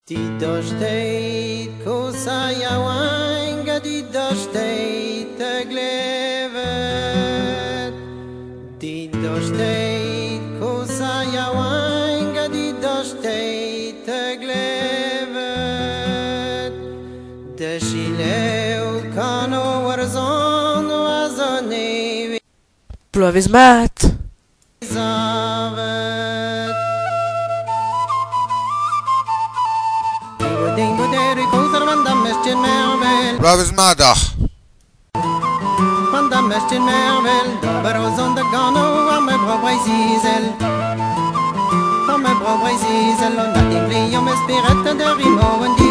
Die doštejt kosa jawanga, die doštejt glevet. Die doštejt kosa jawanga, die doštejt glevet. De shileu kano warzon wazone Plovis mat. zavet. Ding boderi koser vanda mestin mervel. Plovis maandag. Vanda mestin mervel. Barozon de gano a me brovai zizel. A me brovai zizel. On a des pliants me spirette de rimo en